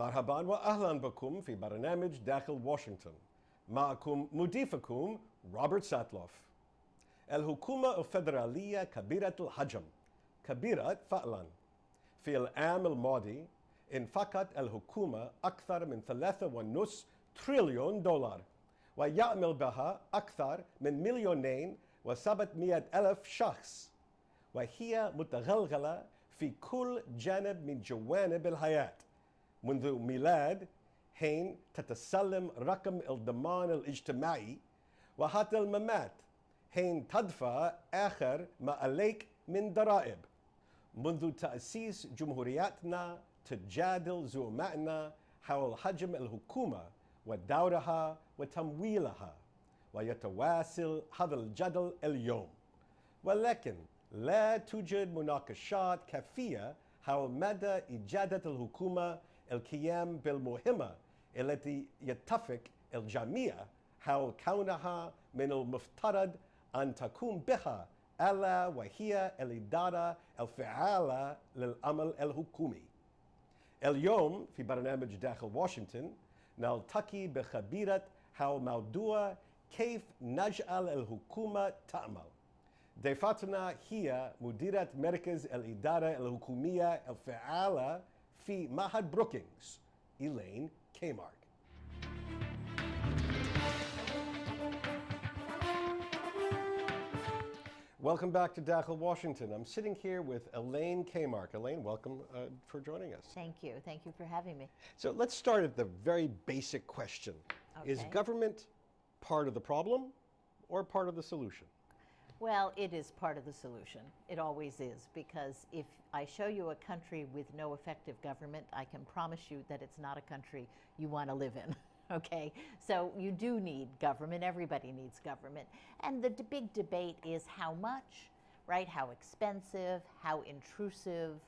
مرحبا وأهلا بكم في برنامج داخل واشنطن. معكم مضيفكم روبرت ساتلوف. الحكومة الفيدرالية كبيرة الحجم، كبيرة فعلا. في العام الماضي انفقت الحكومة أكثر من 3.5 تريليون دولار، ويعمل بها أكثر من 2,700,000 شخص، وهي متغلغلة في كل جانب من جوانب الحياة، منذ ميلاد حين تتسلم رقم الضمان الاجتماعي، وحتى الممات حين تدفع آخر ما عليك من ضرائب. منذ تأسيس جمهوريتنا تجادل زعمائنا حول حجم الحكومة ودورها وتمويلها، ويتواصل هذا الجدل اليوم، ولكن لا توجد مناقشات كافية حول مدى إجادة الحكومة القيام بالمهمة التي يتفق الجميع حول كونها من المفترض أن تقوم بها، ألا وهي الإدارة الفعالة للعمل الحكومي. اليوم في برنامج داخل واشنطن نلتقي بخبيرة حول موضوع كيف نجعل الحكومة تعمل. ضيفتنا هي مديرة مركز الإدارة الحكومية الفعالة في معهد بروكينغز، إيلين كيمارك. Welcome back to Dakhil, Washington. I'm sitting here with Elaine Kamat. Elaine, welcome for joining us. Thank you. Thank you for having me. So let's start at the very basic question. Okay. Is government part of the problem or part of the solution? Well, it is part of the solution. It always is, because if I show you a country with no effective government, I can promise you that it's not a country you want to live in. Okay, so you do need government. Everybody needs government. And the big debate is how much, right? How expensive, how intrusive,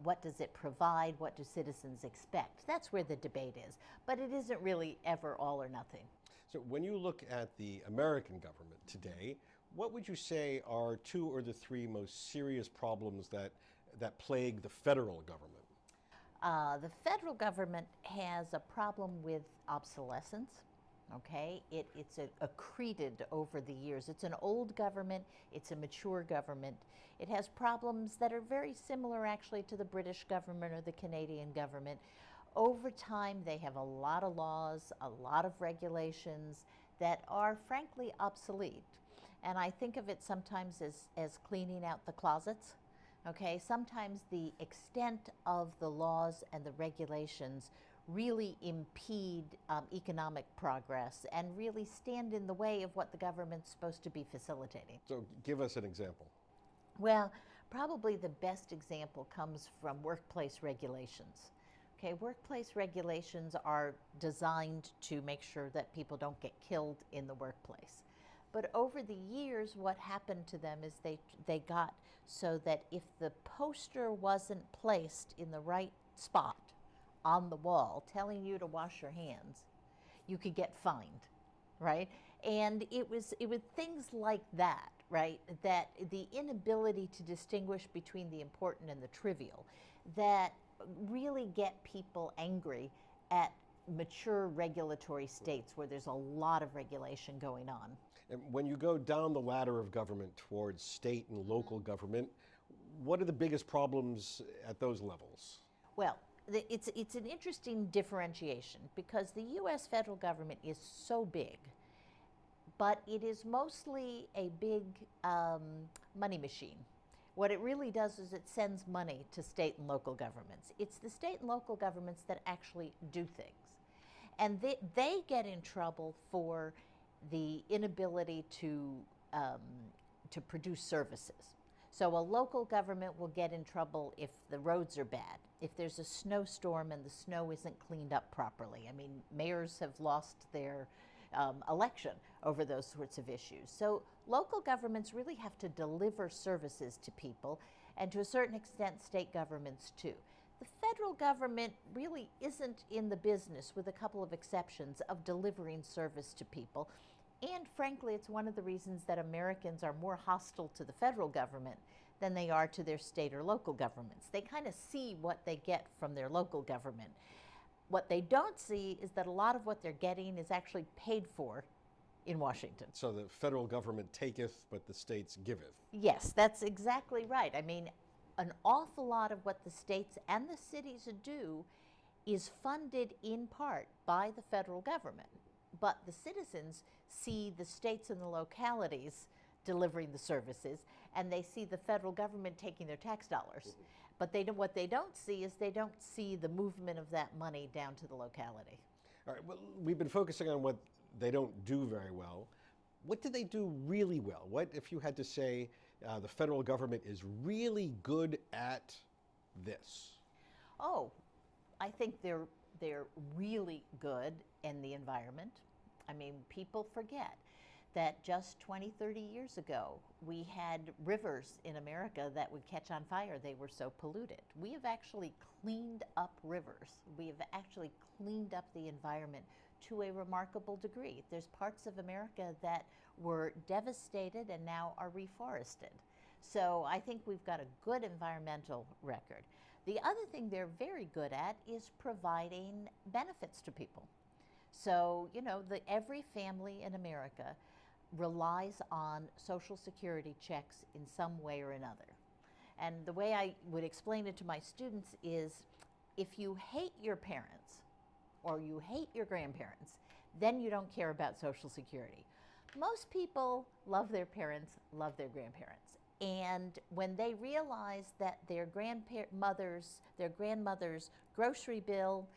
what does it provide, what do citizens expect? That's where the debate is. But it isn't really ever all or nothing. So when you look at the American government today, what would you say are 2 or the 3 most serious problems that plague the federal government? The federal government has a problem with obsolescence, okay? It's accreted over the years. It's an old government, it's a mature government. It has problems that are very similar actually to the British government or the Canadian government. Over time, they have a lot of laws, a lot of regulations that are frankly obsolete. And I think of it sometimes as cleaning out the closets. Okay, sometimes the extent of the laws and the regulations really impede economic progress and really stand in the way of what the government's supposed to be facilitating. So give us an example. Well, probably the best example comes from workplace regulations. Okay, workplace regulations are designed to make sure that people don't get killed in the workplace. But over the years, what happened to them is they got so that if the poster wasn't placed in the right spot on the wall telling you to wash your hands, you could get fined, right? And it was things like that, right? That the inability to distinguish between the important and the trivial that really get people angry at mature regulatory states where there's a lot of regulation going on. And when you go down the ladder of government towards state and local government, what are the biggest problems at those levels? Well, it's an interesting differentiation because the U.S. federal government is so big, but it is mostly a big money machine. What it really does is it sends money to state and local governments. It's the state and local governments that actually do things. And they get in trouble for the inability to produce services. So a local government will get in trouble if the roads are bad, if there's a snowstorm and the snow isn't cleaned up properly. I mean, mayors have lost their election over those sorts of issues. So local governments really have to deliver services to people, and to a certain extent state governments too. The federal government really isn't in the business, with a couple of exceptions, of delivering service to people. And frankly, it's one of the reasons that Americans are more hostile to the federal government than they are to their state or local governments. They kind of see what they get from their local government. What they don't see is that a lot of what they're getting is actually paid for in Washington. So the federal government taketh, but the states giveth. Yes, that's exactly right. I mean, an awful lot of what the states and the cities do is funded in part by the federal government. But the citizens see the states and the localities delivering the services, and they see the federal government taking their tax dollars. But what they don't see is they don't see the movement of that money down to the locality. All right, well, we've been focusing on what they don't do very well. What do they do really well? What, if you had to say, the federal government is really good at this? Oh, I think they're really good in the environment. I mean, people forget that just 20, 30 years ago, we had rivers in America that would catch on fire. They were so polluted. We have actually cleaned up rivers. We have actually cleaned up the environment to a remarkable degree. There's parts of America that were devastated and now are reforested. So I think we've got a good environmental record. The other thing they're very good at is providing benefits to people. So, you know, every family in America relies on Social Security checks in some way or another. And the way I would explain it to my students is, if you hate your parents or you hate your grandparents, then you don't care about Social Security. Most people love their parents, love their grandparents. And when they realize that their grandmother's grocery bill,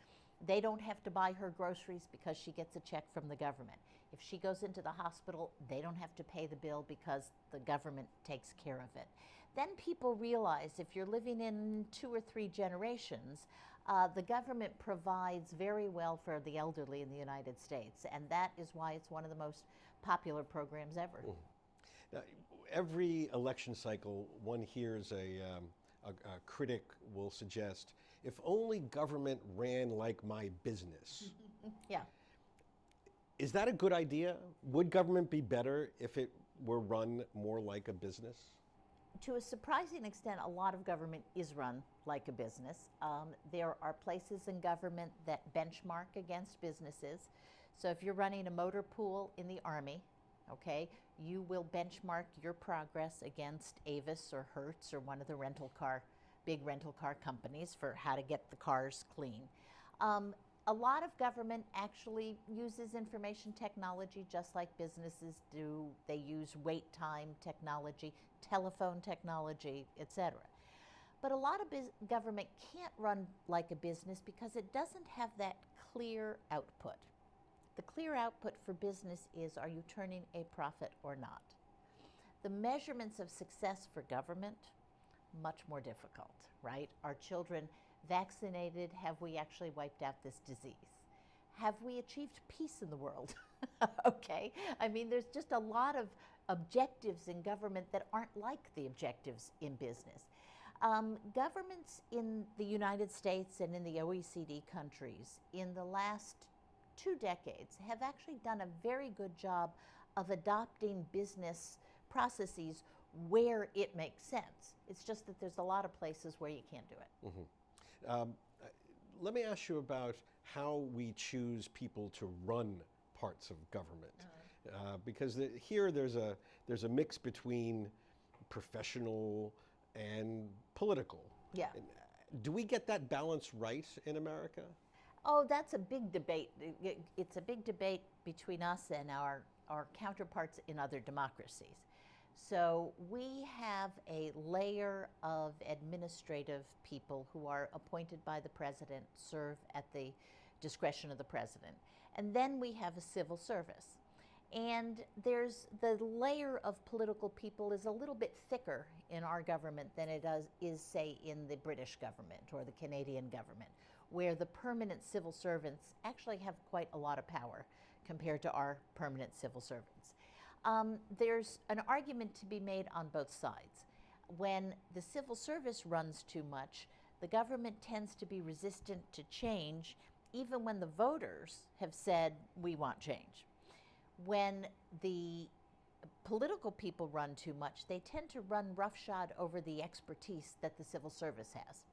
they don't have to buy her groceries because she gets a check from the government. If she goes into the hospital, they don't have to pay the bill because the government takes care of it. Then people realize, if you're living in 2 or 3 generations, the government provides very well for the elderly in the United States, and that is why it's one of the most popular programs ever. Now, every election cycle, one hears a critic will suggest, if only government ran like my business. Yeah. Is that a good idea? Would government be better if it were run more like a business? To a surprising extent, a lot of government is run like a business. There are places in government that benchmark against businesses. So if you're running a motor pool in the Army, okay, you will benchmark your progress against Avis or Hertz or one of the big rental car companies for how to get the cars clean. A lot of government actually uses information technology just like businesses do. They use wait time technology, telephone technology, etc. But a lot of government can't run like a business because it doesn't have that clear output. The clear output for business is, are you turning a profit or not? The measurements of success for government, much more difficult, right? Are children vaccinated? Have we actually wiped out this disease? Have we achieved peace in the world? Okay, I mean, there's just a lot of objectives in government that aren't like the objectives in business. Governments in the United States and in the OECD countries in the last 2 decades have actually done a very good job of adopting business processes where it makes sense. It's just that there's a lot of places where you can't do it. Mm-hmm. Let me ask you about how we choose people to run parts of government, because here there's a mix between professional and political. Yeah. Do we get that balance right in America? Oh, that's a big debate. It's a big debate between us and our counterparts in other democracies. So we have a layer of administrative people who are appointed by the president, serve at the discretion of the president. And then we have a civil service. And there's the layer of political people is a little bit thicker in our government than it is, say, in the British government or the Canadian government, where the permanent civil servants actually have quite a lot of power compared to our permanent civil servants. There's an argument to be made on both sides. When the civil service runs too much, the government tends to be resistant to change, even when the voters have said, we want change. When the political people run too much, they tend to run roughshod over the expertise that the civil service has.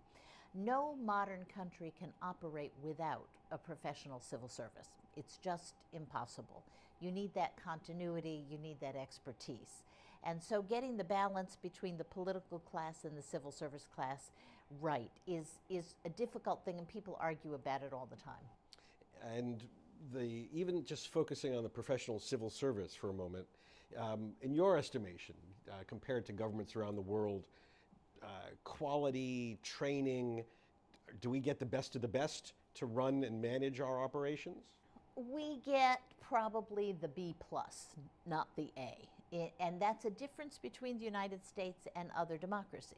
No modern country can operate without a professional civil service. It's just impossible. You need that continuity, you need that expertise. And so getting the balance between the political class and the civil service class right is a difficult thing, and people argue about it all the time. And even just focusing on the professional civil service for a moment, in your estimation, compared to governments around the world, quality, training, do we get the best of the best to run and manage our operations? We get probably the B plus, not the A. And that's a difference between the United States and other democracies.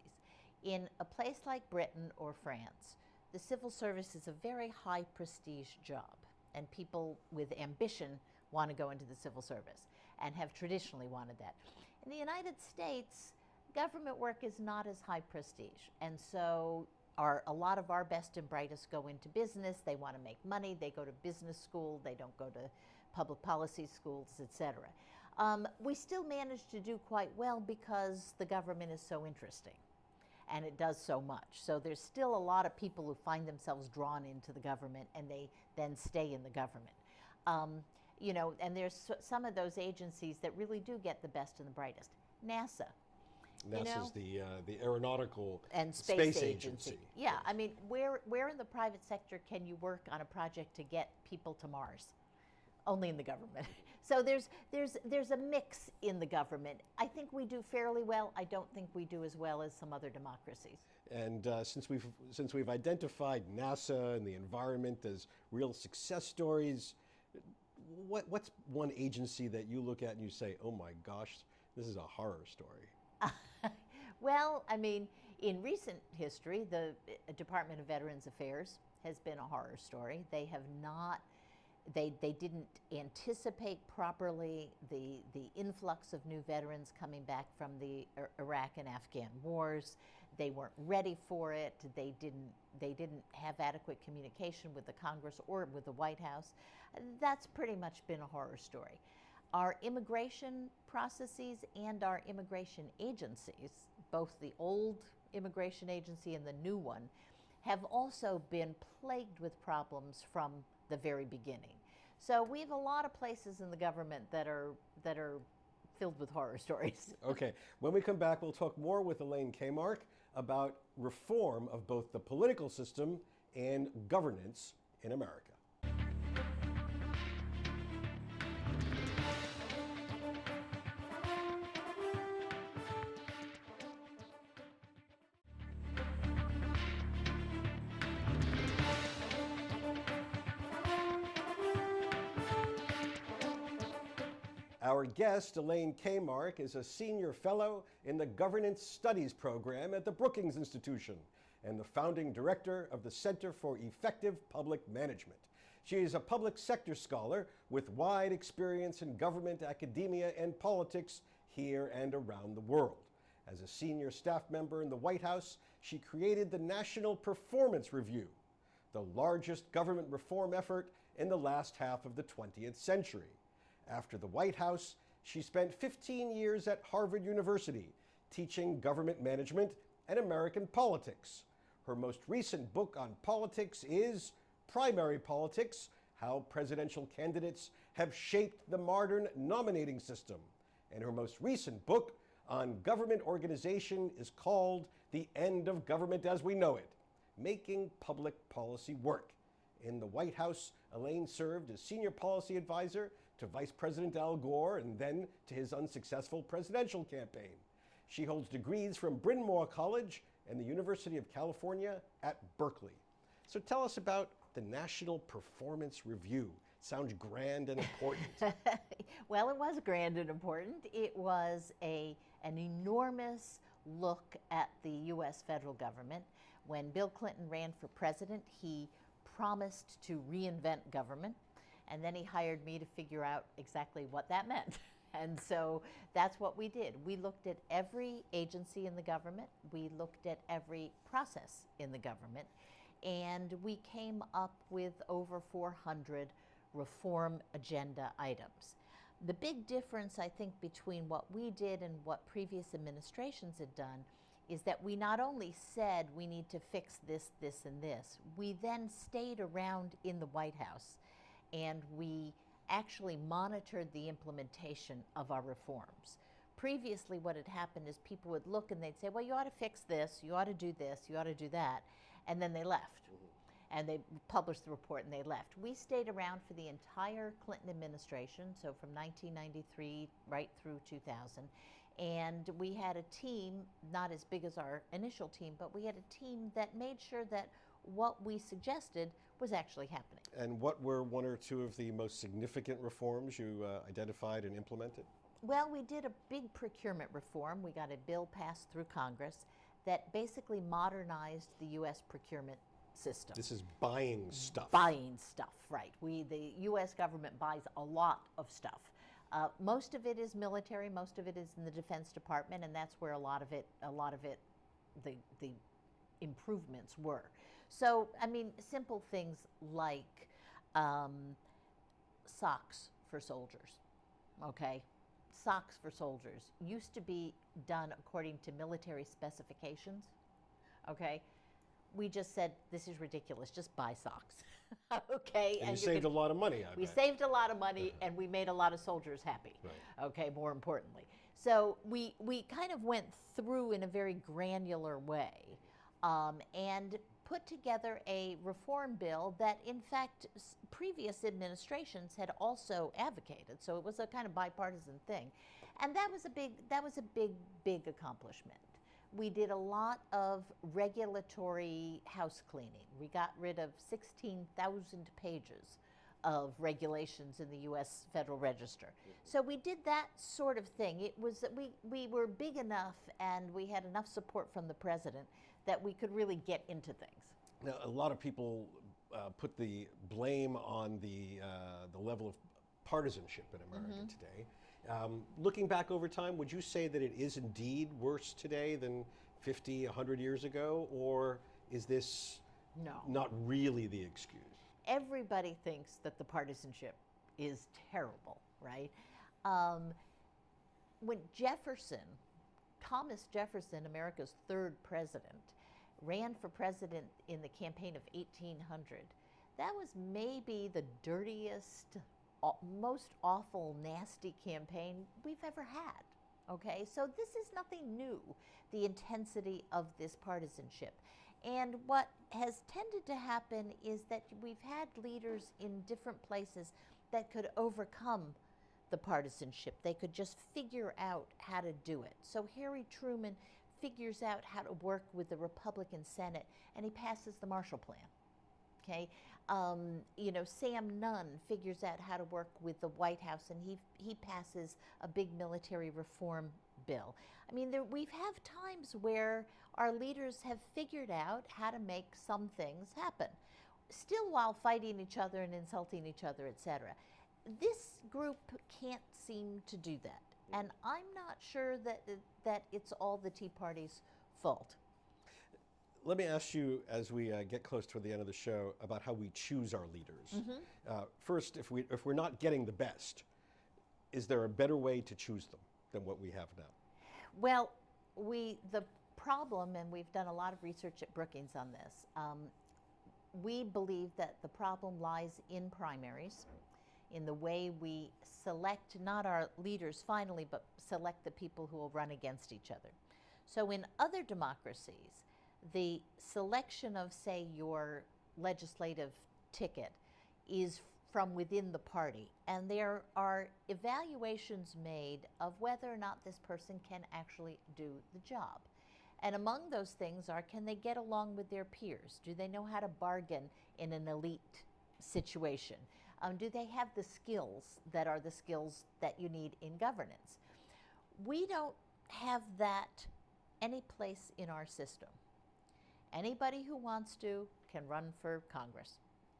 In a place like Britain or France, the civil service is a very high prestige job, and people with ambition want to go into the civil service and have traditionally wanted that. In the United States, government work is not as high prestige, and so a lot of our best and brightest go into business. They want to make money, they go to business school, they don't go to public policy schools, etc. We still manage to do quite well because the government is so interesting and it does so much. So there's still a lot of people who find themselves drawn into the government, and they then stay in the government. You know, and there's some of those agencies that really do get the best and the brightest. NASA. NASA's the aeronautical and space agency. Yeah, I mean, where in the private sector can you work on a project to get people to Mars? Only in the government. So there's a mix in the government. I think we do fairly well. I don't think we do as well as some other democracies. And since we've identified NASA and the environment as real success stories, what's one agency that you look at and you say, oh my gosh, this is a horror story? Well, I mean, in recent history, the Department of Veterans Affairs has been a horror story. They have not, they didn't anticipate properly the influx of new veterans coming back from the Iraq and Afghan wars. They weren't ready for it. They didn't have adequate communication with the Congress or with the White House. That's pretty much been a horror story. Our immigration processes and our immigration agencies, both the old immigration agency and the new one, have also been plagued with problems from the very beginning. So we have a lot of places in the government that are filled with horror stories. Okay, when we come back, we'll talk more with Elaine Kamat about reform of both the political system and governance in America. Our guest, Elaine Kamat, is a senior fellow in the Governance Studies program at the Brookings Institution and the founding director of the Center for Effective Public Management. She is a public sector scholar with wide experience in government, academia, and politics here and around the world. As a senior staff member in the White House, she created the National Performance Review, the largest government reform effort in the last half of the 20th century. After the White House, she spent 15 years at Harvard University teaching government management and American politics. Her most recent book on politics is Primary Politics: How Presidential Candidates Have Shaped the Modern Nominating System. And her most recent book on government organization is called The End of Government as We Know It: Making Public Policy Work. In the White House, Elaine served as senior policy advisor to Vice President Al Gore and then to his unsuccessful presidential campaign. She holds degrees from Bryn Mawr College and the University of California at Berkeley. So tell us about the National Performance Review. Sounds grand and important. Well, it was grand and important. It was an enormous look at the U.S. federal government. When Bill Clinton ran for president, he promised to reinvent government. And then he hired me to figure out exactly what that meant. And so that's what we did. We looked at every agency in the government. We looked at every process in the government. And we came up with over 400 reform agenda items. The big difference, I think, between what we did and what previous administrations had done is that we not only said we need to fix this, this, and this, we then stayed around in the White House and we actually monitored the implementation of our reforms. Previously, what had happened is people would look and they'd say, well, you ought to fix this, you ought to do this, you ought to do that, and then they left. And they published the report and they left. We stayed around for the entire Clinton administration, so from 1993 right through 2000. And we had a team, not as big as our initial team, but we had a team that made sure that what we suggested was actually happening. And what were one or two of the most significant reforms you identified and implemented? Well, we did a big procurement reform. We got a bill passed through Congress that basically modernized the U.S. procurement system. This is buying stuff. Buying stuff, right. The U.S. government buys a lot of stuff. Most of it is military, most of it is in the Defense Department, and that's where a lot of it, the improvements were. So, I mean, simple things like socks for soldiers, okay? Socks for soldiers used to be done according to military specifications, okay? We just said, this is ridiculous, just buy socks, okay? And you saved a lot of money, I bet. We saved a lot of money, and we made a lot of soldiers happy, right. Okay, more importantly. So we kind of went through in a very granular way and put together a reform bill that, in fact, previous administrations had also advocated. So it was a kind of bipartisan thing. And that was a big accomplishment. We did a lot of regulatory house cleaning. We got rid of 16,000 pages of regulations in the U.S. Federal Register. So we did that sort of thing. It was we were big enough and we had enough support from the president that we could really get into things. Now, a lot of people put the blame on the level of partisanship in America today. Looking back over time, would you say that it is indeed worse today than 50, 100 years ago, or is this not really the excuse? Everybody thinks that the partisanship is terrible, right? When Thomas Jefferson, America's third president, ran for president in the campaign of 1800, that was maybe the dirtiest, most awful, nasty campaign we've ever had, okay? So this is nothing new, the intensity of this partisanship. And what has tended to happen is that we've had leaders in different places that could overcome the partisanship. They could just figure out how to do it. So Harry Truman figures out how to work with the Republican Senate, and he passes the Marshall Plan. Okay, Sam Nunn figures out how to work with the White House, and he passes a big military reform bill. I mean, we've had times where our leaders have figured out how to make some things happen, still while fighting each other and insulting each other, etc. This group can't seem to do that, and I'm not sure that it's all the Tea Party's fault. Let me ask you, as we get close to the end of the show, about how we choose our leaders. First, if we're not getting the best, is there a better way to choose them than what we have now? Well, the problem, and we've done a lot of research at Brookings on this, we believe that the problem lies in primaries, in the way we select not our leaders finally, but select the people who will run against each other. So in other democracies, the selection of, say, your legislative ticket is from within the party, and there are evaluations made of whether or not this person can actually do the job. And among those things are, can they get along with their peers? Do they know how to bargain in an elite situation? Do they have the skills that are the skills that you need in governance? We don't have that any place in our system. Anybody who wants to can run for Congress.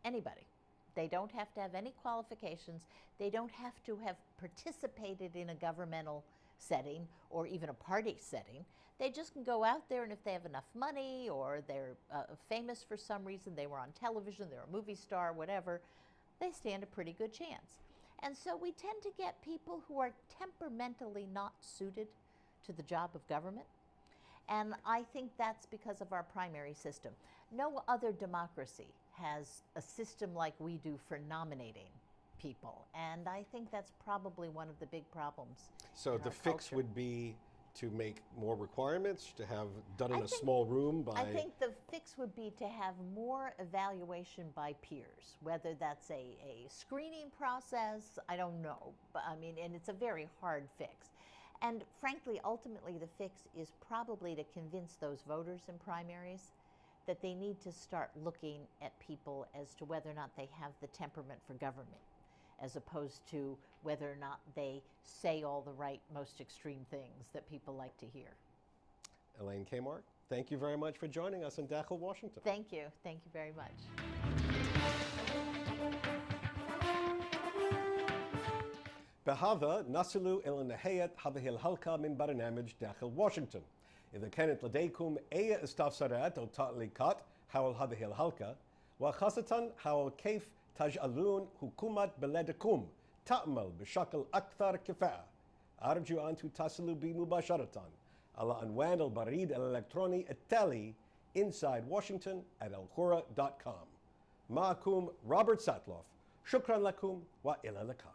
Anybody. They don't have to have any qualifications. They don't have to have participated in a governmental setting or even a party setting. They just can go out there, and if they have enough money or they're famous for some reason, they were on television, they're a movie star, whatever, they stand a pretty good chance. And so we tend to get people who are temperamentally not suited to the job of government. And I think that's because of our primary system. No other democracy has a system like we do for nominating people. And I think that's probably one of the big problems. So in the our fix culture. would be to make more requirements, to have done in I a think- small room by... I think the fix would be to have more evaluation by peers, whether that's a screening process, I don't know. But I mean, and it's a very hard fix. And frankly, ultimately, the fix is probably to convince those voters in primaries that they need to start looking at people as to whether or not they have the temperament for government, as opposed to whether or not they say all the right, most extreme things that people like to hear. Elaine Kamat, thank you very much for joining us in Dakhil, Washington. Thank you. Thank you very much. بهذا نصل إلى نهاية هذه الحلقة من برنامج داخل واشنطن. إذا كانت لديكم أي استفسارات أو تعليقات حول هذه الحلقة، وخاصة حول كيف تجعلون حكومة بلدكم تعمل بشكل أكثر كفاءة، أرجو أن تتصلوا بي مباشرة على عنوان البريد الإلكتروني التالي insidewashington@alhura.com. معكم روبرت ساتلوف. شكرا لكم وإلى اللقاء.